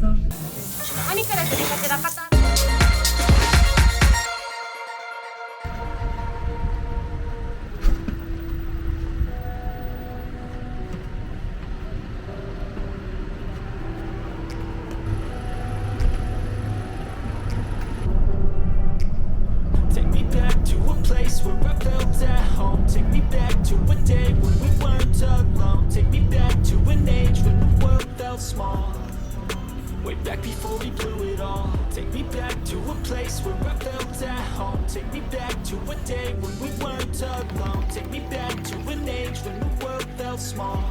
何から出かけた方Way back before we blew it all. Take me back to a place where I felt at home. Take me back to a day when we weren't alone. Take me back to an age when the world felt small.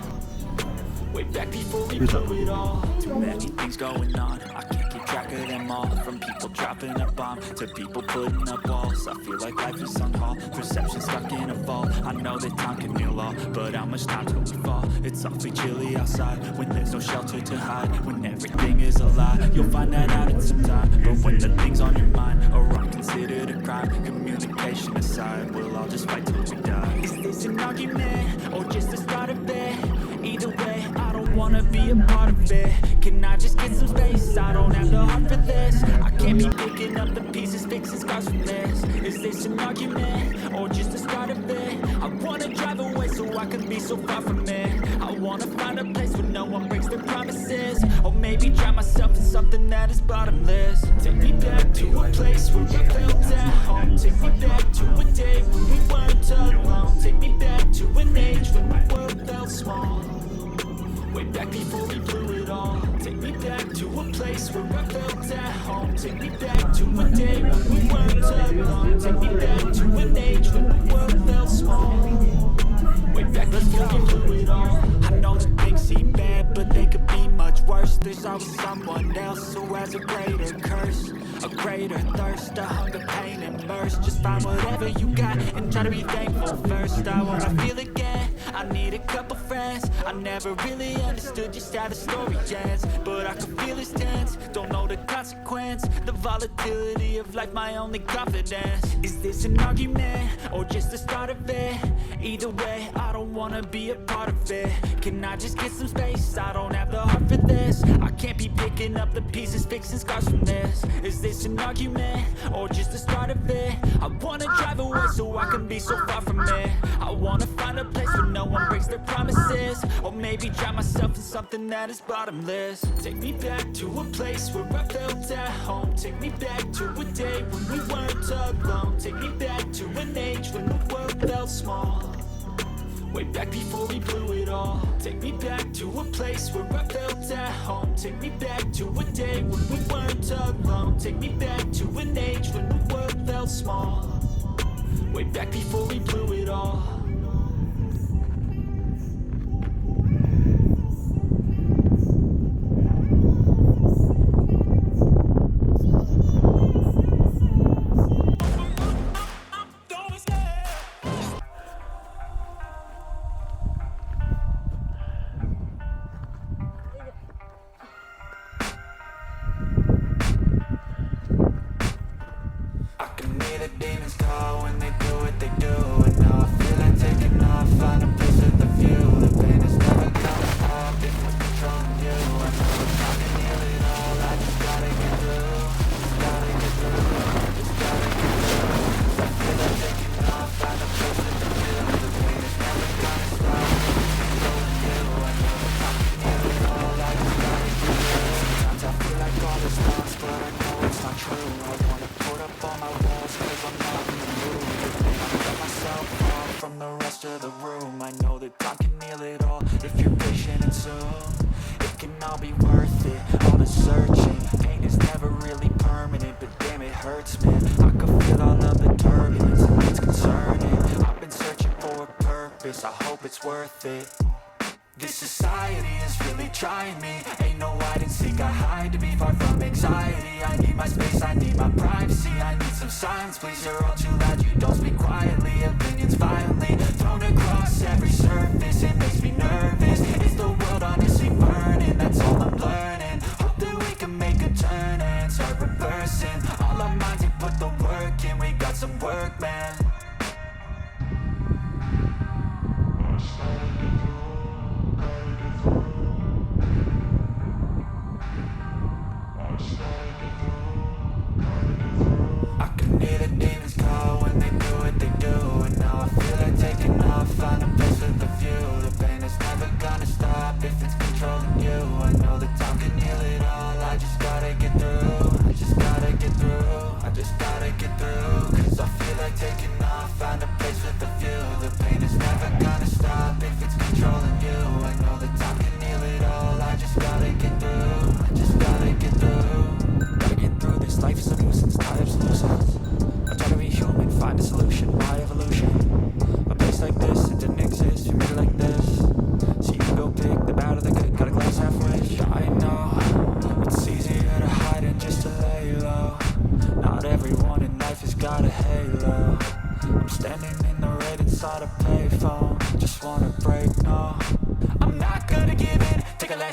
Way back before we blew it all. Too many things going on, I can't keep track of them all. From people dropping a bomb to people putting up walls. I feel like life is on hold, perception stuck in a vault. I know that time can heal all, but how much time till we fall? It's awfully chilly outside, when there's no shelter to hide. When everything is a lie, you'll find that out in some time. But when the things on your mind are all considered a crime, communication aside, we'll all just fight till we die. Is this an argument, or just the start of it? Either way, I don't wanna be a part of it. Can I just get some space? I don't have the heart for this. I can't be picking up the pieces, fixing scars from this. Is this an argument, or just the start of it? I wanna drive away so I can be so far from it. I wanna find a place where no one breaks their promises. Or maybe drown myself in something that is bottomless. Take me back to a place where I felt at home. Take me back to a day when we weren't alone. Take me back to an age when the world felt small. Way back before we blew it all. Take me back to a place where I felt at home. Take me back to a day when we weren't alone. Take me back to an age when the world felt small. Way back before we blew it all. I know that things seem bad, but they could be much worse. There's always someone else who has a greater curse, a greater thirst, a hunger, pain, and thirst. Just find whatever you got and try to be thankful first. I wanna feel again, I need a couple friends. I never really understood just how the story ends, but I can feel it's tense, don't know the consequence. The volatility of life, my only confidence. Is this an argument, or just the start of it? Either way, I don't wanna be a part of it. Can I just get some space? I don't have the heart for this. I can't be picking up the pieces, fixing scars from this. Is this an argument, or just the start of it? I wanna drive away so I can be so far from it. I wanna find a place where no one breaks their promises. Or maybe drown myself in something that is bottomless. Take me back to a place where I felt at home. Take me back to a day when we weren't alone. Take me back to an age when the world felt small. Way back before we blew it all. Take me back to a place where I felt at home. Take me back to a day when we weren't alone. Take me back to an age when the world felt small. Way back before we blew it all. I hope it's worth it. This society is really trying me. Ain't no hide and seek, I hide to be far from anxiety. I need my space, I need my privacy. I need some silence, please, you're all too loud. You don't speak quietly, opinions violently thrown across every surface. It makes me nervous. Is the world honestly burning? That's all I'm learning. Hope that we can make a turn and start reversing. All our minds, we put the work in. We got some work, man.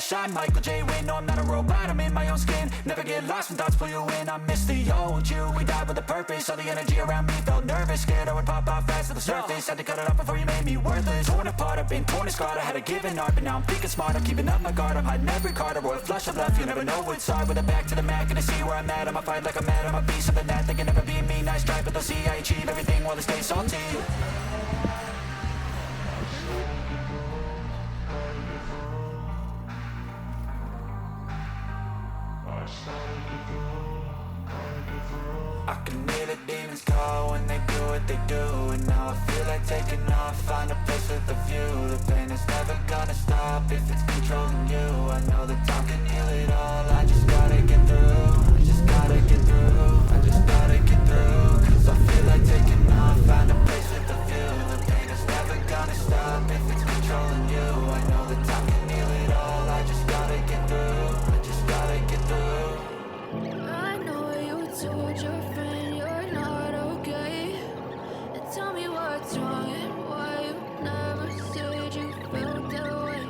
flash, I'm Michael J. Win. No, I'm not a robot, I'm in my own skin. Never get lost when thoughts pull you in. I miss the old you, we died with a purpose. All the energy around me felt nervous, scared I would pop off fast to the surface. Had to cut it off before you made me worthless. Torn apart, I've been torn and scarred. I had a given art, but now I'm thinking smart. I'm keeping up my guard, I'm hiding every card. A royal flush of left, you never know what's hard. With a back to the mat, gonna see where I'm at. I'ma fight like I'm mad, I'ma be something that they can never be me. Nice try, but they'll see I achieve everything while they stay salty. I can hear the demons call when they do what they do. And now I feel like taking off, find a place with a view. The pain is never gonna stop if it's controlling you. I know that time can heal it all, I just gotta get through. I just gotta get through, I just gotta get through. Cause I feel like taking off, find a place with a view. The pain is never gonna stop if it's controlling you. I know that time can heal it all, I just gotta get through. I just gotta get through. I know you told your friend you're not okay. And tell me what's wrong and why you never said you felt that way.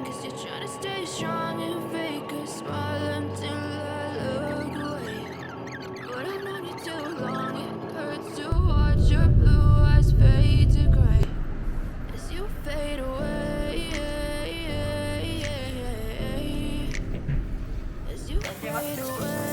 Guess you're trying to stay strong and fake a smile until I look away. But I've known you too long, it hurts to watch your blue eyes fade to gray as you fade away. As you fade away.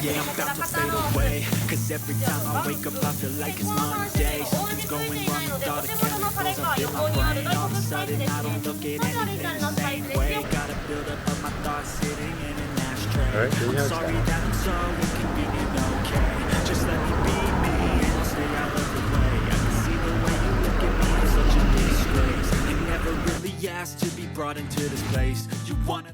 Yeah, I'm about to fade away. Cause every time I wake up I feel like it's Monday. Something's going wrong with all the chemicals up in my brain. All of a sudden I don't look at anything the same way. Gotta build up of my thoughts sitting in an ashtray. I'm sorry that I'm so inconvenient, okay. Just let me be me and I'll stay out of the way. I can see the way you look at me, I'm such a disgrace. I never really asked to be brought into this place. You wanna